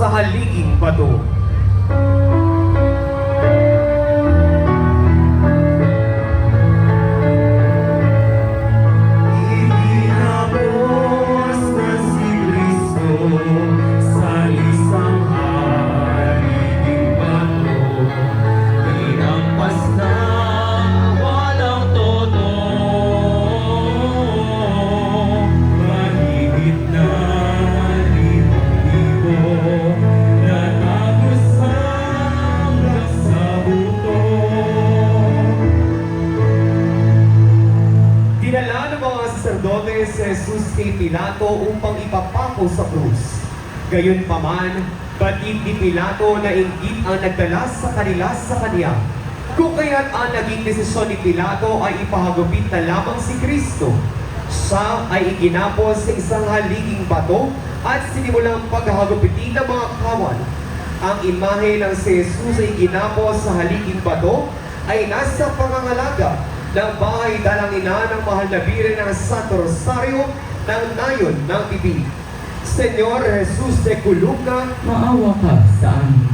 sa haliging bato. Iginapos na si Kristo sa isang haliging bato, tinampas na walang todo, mahigit na 5,000 natagos hanggang sa buto. Dinala ng mga saserdote si Jesus kay Pilato upang ipapako sa krus. Gayunpaman, batid ni Pilato na inggit ang nagdala sa kanila sa kanya. Kung kaya't ang naging desisyon ni Pilato ay ipahagupit na lamang si Kristo. Siya ay iginapos sa isang haliging bato at sinimulang paghahagupitin ng mga kawan. Ang imahe ng si Jesus ay ginapos sa haliging bato ay nasa pangangalaga ng bahay dalangina ng mahal na Birhen ng Santo Rosario ng Nayon ng Bibig. Senyor Jesus de Columna, Maawa ka sa amin.